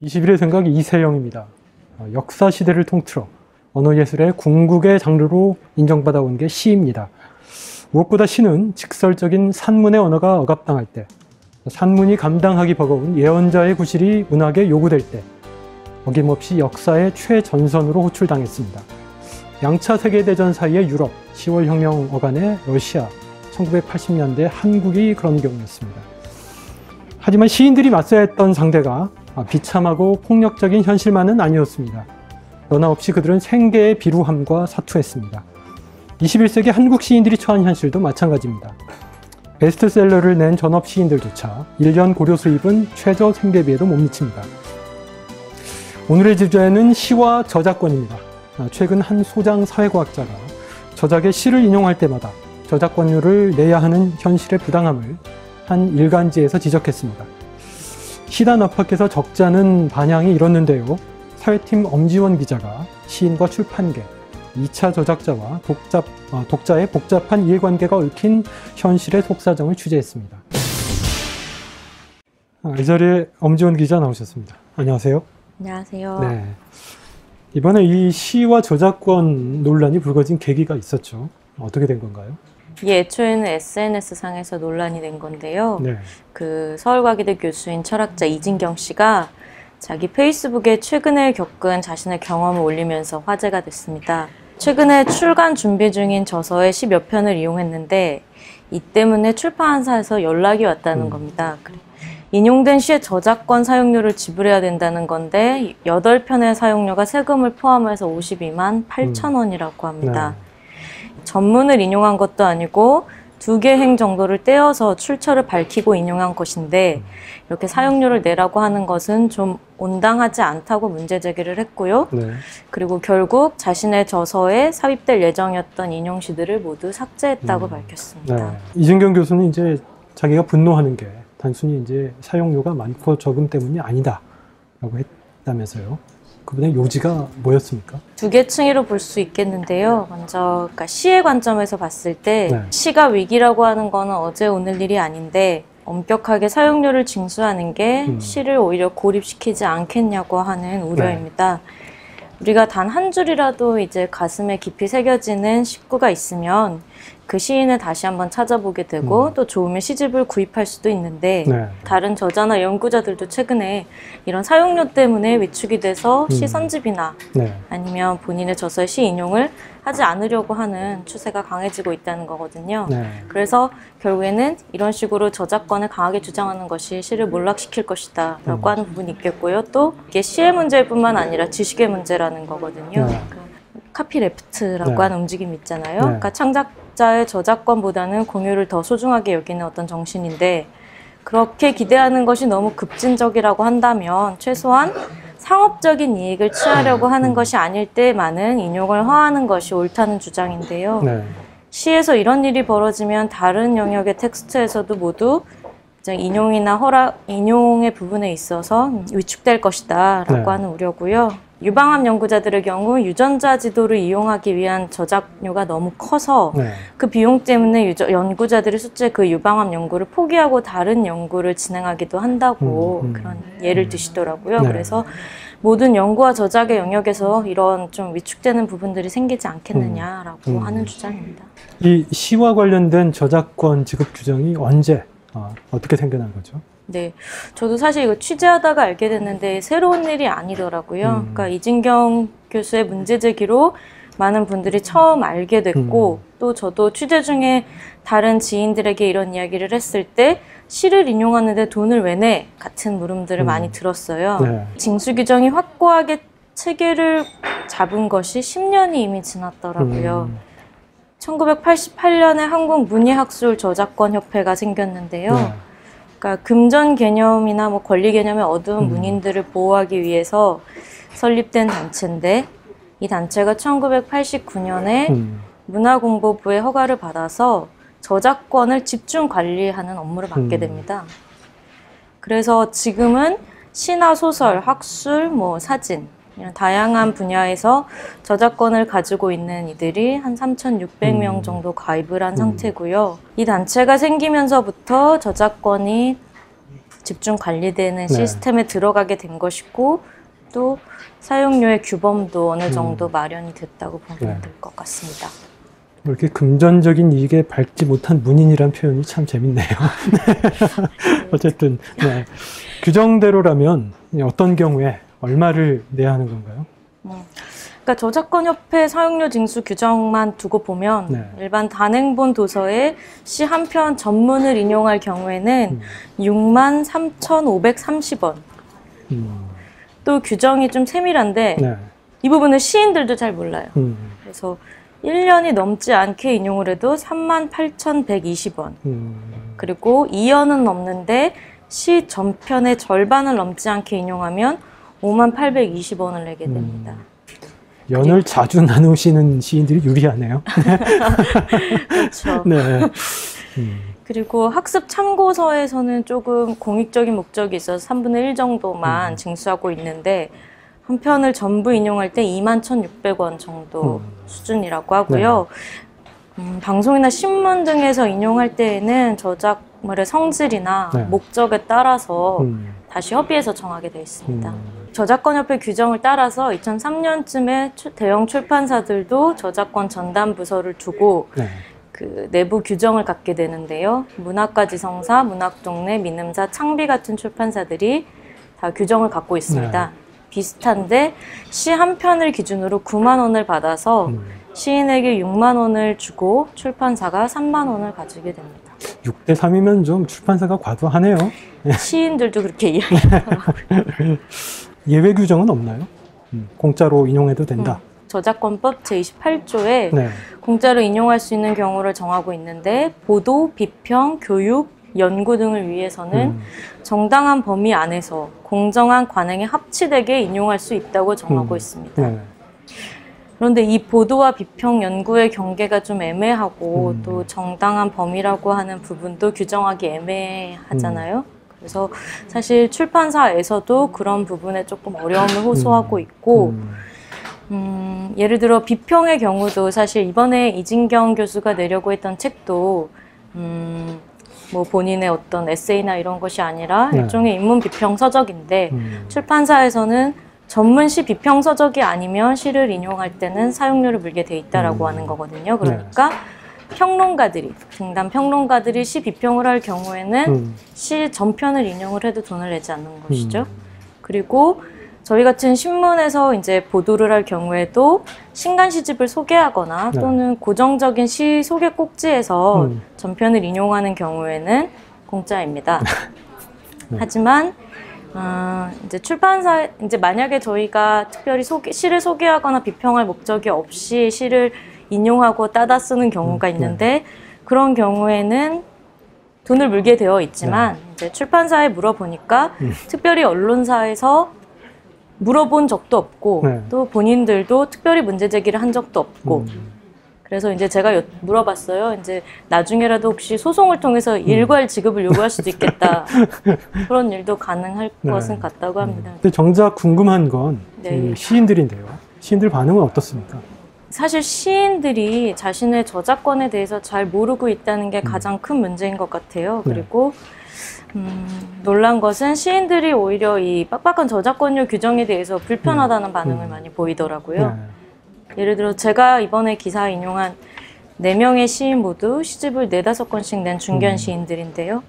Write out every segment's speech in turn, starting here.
21의 생각 이세영입니다. 역사 시대를 통틀어 언어예술의 궁극의 장르로 인정받아온 게 시입니다. 무엇보다 시는 직설적인 산문의 언어가 억압당할 때, 산문이 감당하기 버거운 예언자의 구실이 문학에 요구될 때 어김없이 역사의 최전선으로 호출당했습니다. 양차 세계대전 사이의 유럽, 10월 혁명 어간의 러시아, 1980년대 한국이 그런 경우였습니다. 하지만 시인들이 맞서야 했던 상대가 비참하고 폭력적인 현실만은 아니었습니다. 너나 없이 그들은 생계의 비루함과 사투했습니다. 21세기 한국 시인들이 처한 현실도 마찬가지입니다. 베스트셀러를 낸 전업 시인들조차 1년 고료 수입은 최저 생계비에도 못 미칩니다. 오늘의 주제는 시와 저작권입니다. 최근 한 소장 사회과학자가 저작의 시를 인용할 때마다 저작권료를 내야 하는 현실의 부당함을 한 일간지에서 지적했습니다. 시단 압박에서 적자는 반향이 일었는데요. 사회팀 엄지원 기자가 시인과 출판계, 2차 저작자와 독자의 복잡한 이해관계가 얽힌 현실의 속사정을 취재했습니다. 이 자리에 엄지원 기자 나오셨습니다. 안녕하세요. 안녕하세요. 네. 이번에 이 시와 저작권 논란이 불거진 계기가 있었죠. 어떻게 된 건가요? 애초에는 SNS상에서 논란이 된 건데요. 네. 그 서울과기대 교수인 철학자 이진경 씨가 자기 페이스북에 최근에 겪은 자신의 경험을 올리면서 화제가 됐습니다. 최근에 출간 준비 중인 저서의 10여 편을 이용했는데 이 때문에 출판사에서 연락이 왔다는 겁니다. 인용된 시의 저작권 사용료를 지불해야 된다는 건데 8편의 사용료가 세금을 포함해서 52만 8천 원이라고 합니다. 네. 전문을 인용한 것도 아니고 2개 행 정도를 떼어서 출처를 밝히고 인용한 것인데 이렇게 사용료를 내라고 하는 것은 좀 온당하지 않다고 문제 제기를 했고요. 네. 그리고 결국 자신의 저서에 삽입될 예정이었던 인용시들을 모두 삭제했다고 밝혔습니다. 네. 이진경 교수는 이제 자기가 분노하는 게 단순히 이제 사용료가 많고 적음 때문이 아니다라고 했다면서요. 그분의 요지가 뭐였습니까? 2개 층위로 볼 수 있겠는데요. 먼저 그러니까 시의 관점에서 봤을 때 네. 시가 위기라고 하는 거는 어제 오늘 일이 아닌데 엄격하게 사용료를 징수하는 게 시를 오히려 고립시키지 않겠냐고 하는 우려입니다. 우리가 단 한 줄이라도 이제 가슴에 깊이 새겨지는 식구가 있으면 그 시인을 다시 한번 찾아보게 되고 또 좋으면 시집을 구입할 수도 있는데 다른 저자나 연구자들도 최근에 이런 사용료 때문에 위축이 돼서 시 선집이나 아니면 본인의 저서의 시 인용을 하지 않으려고 하는 추세가 강해지고 있다는 거거든요. 그래서 결국에는 이런 식으로 저작권을 강하게 주장하는 것이 시를 몰락시킬 것이다 라고 하는 부분이 있겠고요. 또 이게 시의 문제일 뿐만 아니라 지식의 문제라는 거거든요. 카피레프트라고 하는 움직임이 있잖아요. 그러니까 창작자의 저작권보다는 공유를 더 소중하게 여기는 어떤 정신인데 그렇게 기대하는 것이 너무 급진적이라고 한다면 최소한 상업적인 이익을 취하려고 하는 것이 아닐 때 많은 인용을 허하는 것이 옳다는 주장인데요. 시에서 이런 일이 벌어지면 다른 영역의 텍스트에서도 모두 인용이나 인용의 부분에 있어서 위축될 것이다 라고 하는 우려고요. 유방암 연구자들의 경우 유전자 지도를 이용하기 위한 저작료가 너무 커서 그 비용 때문에 연구자들이 실제 그 유방암 연구를 포기하고 다른 연구를 진행하기도 한다고 그런 예를 드시더라고요. 그래서 모든 연구와 저작의 영역에서 이런 좀 위축되는 부분들이 생기지 않겠느냐라고 하는 주장입니다. 이 시와 관련된 저작권 지급 규정이 언제 어떻게 생겨난 거죠? 네, 저도 사실 이거 취재하다가 알게 됐는데 새로운 일이 아니더라고요. 그러니까 이진경 교수의 문제 제기로 많은 분들이 처음 알게 됐고 또 저도 취재 중에 다른 지인들에게 이런 이야기를 했을 때 시를 인용하는데 돈을 왜 내? 같은 물음들을 많이 들었어요. 징수 규정이 확고하게 체계를 잡은 것이 10년이 이미 지났더라고요. 1988년에 한국문예학술 저작권협회가 생겼는데요. 그러니까 금전 개념이나 뭐 권리 개념의 어두운 문인들을 보호하기 위해서 설립된 단체인데 이 단체가 1989년에 문화공보부의 허가를 받아서 저작권을 집중 관리하는 업무를 맡게 됩니다. 그래서 지금은 시나 소설, 학술, 뭐 사진 이런 다양한 분야에서 저작권을 가지고 있는 이들이 한 3,600명 정도 가입을 한 상태고요. 이 단체가 생기면서부터 저작권이 집중 관리되는 시스템에 들어가게 된 것이고 또 사용료의 규범도 어느 정도 마련이 됐다고 보면 될 것 같습니다. 이렇게 금전적인 이익에 밟지 못한 문인이란 표현이 참 재밌네요. 어쨌든 규정대로라면 어떤 경우에 얼마를 내야 하는 건가요? 그러니까 저작권협회 사용료 징수 규정만 두고 보면 일반 단행본 도서에 시 한 편 전문을 인용할 경우에는 63,530원. 또 규정이 좀 세밀한데 이 부분은 시인들도 잘 몰라요. 그래서 1년이 넘지 않게 인용을 해도 38,120원. 그리고 2년은 넘는데 시 전편의 절반을 넘지 않게 인용하면 58,820원을 내게 됩니다. 연을 자주 나누시는 시인들이 유리하네요. 그렇죠. 그리고 학습 참고서에서는 조금 공익적인 목적이 있어서 3분의 1 정도만 징수하고 있는데 한 편을 전부 인용할 때 21,600원 정도 수준이라고 하고요. 방송이나 신문 등에서 인용할 때에는 저작물의 성질이나 목적에 따라서 다시 협의해서 정하게 되어 있습니다. 저작권협회 규정을 따라서 2003년쯤에 대형 출판사들도 저작권 전담 부서를 두고 그 내부 규정을 갖게 되는데요. 문학과 지성사, 문학동네, 민음사, 창비 같은 출판사들이 다 규정을 갖고 있습니다. 비슷한데 시 한 편을 기준으로 9만 원을 받아서 시인에게 6만 원을 주고 출판사가 3만 원을 가지게 됩니다. 6대 3이면 좀 출판사가 과도하네요. 시인들도 그렇게 이야기하더라고요. 예외 규정은 없나요? 공짜로 인용해도 된다. 저작권법 제28조에 공짜로 인용할 수 있는 경우를 정하고 있는데 보도, 비평, 교육, 연구 등을 위해서는 정당한 범위 안에서 공정한 관행에 합치되게 인용할 수 있다고 정하고 있습니다. 그런데 이 보도와 비평, 연구의 경계가 좀 애매하고 또 정당한 범위라고 하는 부분도 규정하기 애매하잖아요. 그래서 사실 출판사에서도 그런 부분에 조금 어려움을 호소하고 있고 예를 들어 비평의 경우도 사실 이번에 이진경 교수가 내려고 했던 책도 뭐 본인의 어떤 에세이나 이런 것이 아니라 일종의 인문 비평 서적인데 출판사에서는 전문 시 비평 서적이 아니면 시를 인용할 때는 사용료를 물게 돼 있다라고 하는 거거든요. 그러니까 평론가들이, 등단 평론가들이 시 비평을 할 경우에는 시 전편을 인용을 해도 돈을 내지 않는 것이죠. 그리고 저희 같은 신문에서 이제 보도를 할 경우에도 신간 시집을 소개하거나 또는 고정적인 시 소개 꼭지에서 전편을 인용하는 경우에는 공짜입니다. 하지만 이제 출판사 이제 만약에 저희가 특별히 시를 소개하거나 비평할 목적이 없이 시를 인용하고 따다 쓰는 경우가 있는데 그런 경우에는 돈을 물게 되어 있지만 이제 출판사에 물어보니까 특별히 언론사에서 물어본 적도 없고 또 본인들도 특별히 문제 제기를 한 적도 없고 그래서 이제 제가 물어봤어요. 이제 나중에라도 혹시 소송을 통해서 일괄 지급을 요구할 수도 있겠다. 그런 일도 가능할 것은 같다고 합니다. 근데 정작 궁금한 건 시인들인데요. 시인들 반응은 어떻습니까? 사실 시인들이 자신의 저작권에 대해서 잘 모르고 있다는 게 가장 큰 문제인 것 같아요. 그리고 놀란 것은 시인들이 오히려 이 빡빡한 저작권료 규정에 대해서 불편하다는 반응을 많이 보이더라고요. 예를 들어 제가 이번에 기사에 인용한 4명의 시인 모두 시집을 4-5권씩 낸 중견 시인들인데요.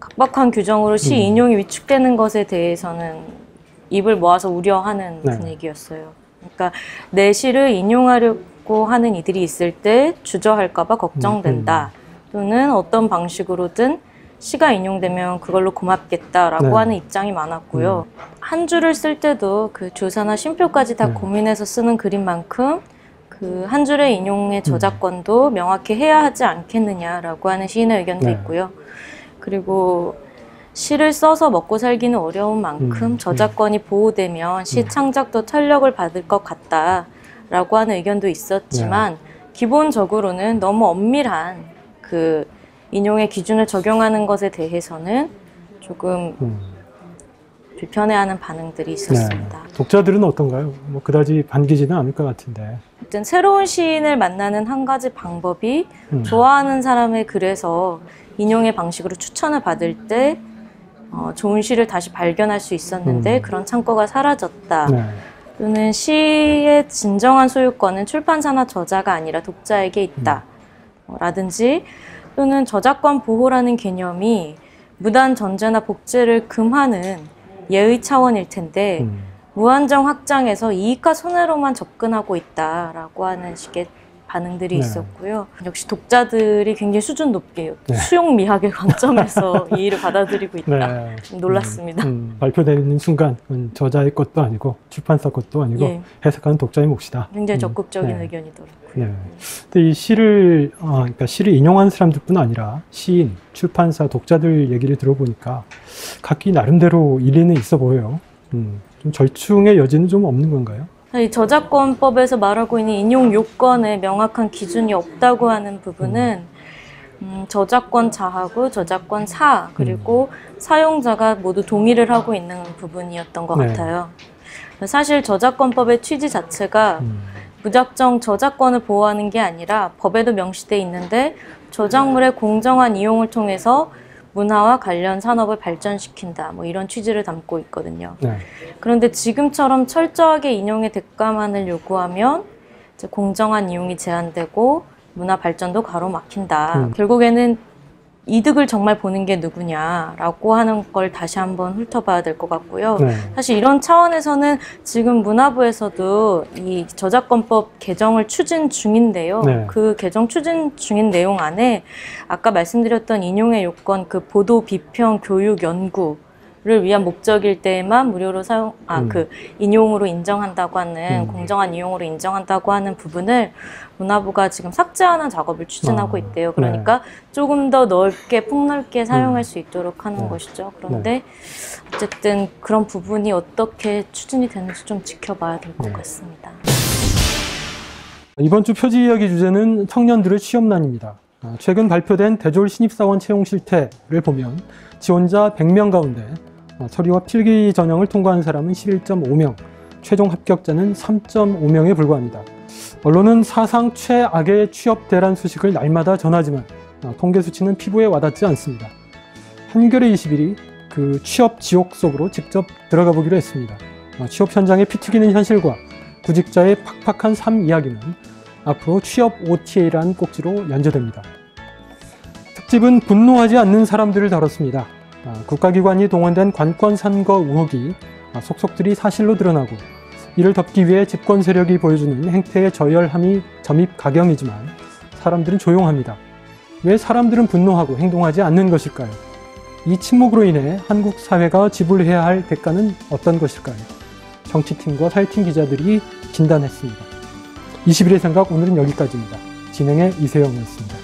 각박한 규정으로 시 인용이 위축되는 것에 대해서는 입을 모아서 우려하는 분위기였어요. 그러니까 내 시를 인용하려고 하는 이들이 있을 때 주저할까 봐 걱정된다. 또는 어떤 방식으로든 시가 인용되면 그걸로 고맙겠다라고 하는 입장이 많았고요. 한 줄을 쓸 때도 그 주사나 쉼표까지 다 고민해서 쓰는 글인 만큼 그 한 줄의 인용의 저작권도 명확히 해야 하지 않겠느냐라고 하는 시인의 의견도 있고요. 그리고 시를 써서 먹고 살기는 어려운 만큼 저작권이 보호되면 시 창작도 탄력을 받을 것 같다라고 하는 의견도 있었지만 기본적으로는 너무 엄밀한 그 인용의 기준을 적용하는 것에 대해서는 조금 불편해하는 반응들이 있었습니다. 독자들은 어떤가요? 뭐 그다지 반기지는 않을 것 같은데. 어쨌든 새로운 시인을 만나는 한 가지 방법이 좋아하는 사람의 글에서 인용의 방식으로 추천을 받을 때 좋은 시를 다시 발견할 수 있었는데 그런 창고가 사라졌다. 네. 또는 시의 진정한 소유권은 출판사나 저자가 아니라 독자에게 있다. 라든지 또는 저작권 보호라는 개념이 무단 전제나 복제를 금하는 예의 차원일 텐데 무한정 확장해서 이익과 손해로만 접근하고 있다라고 하는 식의 반응들이 네. 있었고요. 역시 독자들이 굉장히 수준 높게 네. 수용 미학의 관점에서 이 일을 받아들이고 있다. 네. 좀 놀랐습니다. 발표되는 순간 저자의 것도 아니고 출판사 것도 아니고 예. 해석하는 독자의 몫이다. 굉장히 적극적인 네. 의견이더라고요. 네. 근데 이 시를 그러니까 시를 인용한 사람들뿐 아니라 시인, 출판사, 독자들 얘기를 들어보니까 각기 나름대로 일리는 있어 보여요. 좀 절충의 여지는 좀 없는 건가요? 이 저작권법에서 말하고 있는 인용 요건에 명확한 기준이 없다고 하는 부분은 저작권자하고 저작권사 그리고 사용자가 모두 동의를 하고 있는 부분이었던 것 네. 같아요. 사실 저작권법의 취지 자체가 무작정 저작권을 보호하는 게 아니라 법에도 명시되어 있는데 저작물의 공정한 이용을 통해서 문화와 관련 산업을 발전시킨다. 뭐 이런 취지를 담고 있거든요. 네. 그런데 지금처럼 철저하게 인용의 대가만을 요구하면 이제 공정한 이용이 제한되고 문화 발전도 가로막힌다. 결국에는 이득을 정말 보는 게 누구냐라고 하는 걸 다시 한번 훑어봐야 될 것 같고요. 네. 사실 이런 차원에서는 지금 문화부에서도 이 저작권법 개정을 추진 중인데요. 네. 그 개정 추진 중인 내용 안에 아까 말씀드렸던 인용의 요건, 그 보도, 비평, 교육, 연구를 위한 목적일 때에만 무료로 그 인용으로 인정한다고 하는 공정한 이용으로 인정한다고 하는 부분을 문화부가 지금 삭제하는 작업을 추진하고 있대요. 그러니까 조금 더 넓게 폭넓게 사용할 수 있도록 하는 것이죠. 그런데 어쨌든 그런 부분이 어떻게 추진이 되는지 좀 지켜봐야 될 것 같습니다. 이번 주 표지 이야기 주제는 청년들의 취업난입니다. 최근 발표된 대졸 신입사원 채용 실태를 보면 지원자 100명 가운데 서류와 필기 전형을 통과한 사람은 11.5명, 최종 합격자는 3.5명에 불과합니다. 언론은 사상 최악의 취업 대란 소식을 날마다 전하지만 통계 수치는 피부에 와닿지 않습니다. 한겨레 21이 그 취업 지옥 속으로 직접 들어가 보기로 했습니다. 취업 현장에 피 튀기는 현실과 구직자의 팍팍한 삶 이야기는 앞으로 취업 OTA라는 꼭지로 연재됩니다. 특집은 분노하지 않는 사람들을 다뤘습니다. 국가기관이 동원된 관권 선거 의혹이 속속들이 사실로 드러나고 이를 덮기 위해 집권 세력이 보여주는 행태의 저열함이 점입가경이지만 사람들은 조용합니다. 왜 사람들은 분노하고 행동하지 않는 것일까요? 이 침묵으로 인해 한국 사회가 지불해야 할 대가는 어떤 것일까요? 정치팀과 사회팀 기자들이 진단했습니다. 21의 생각 오늘은 여기까지입니다. 진행의 이세영이었습니다.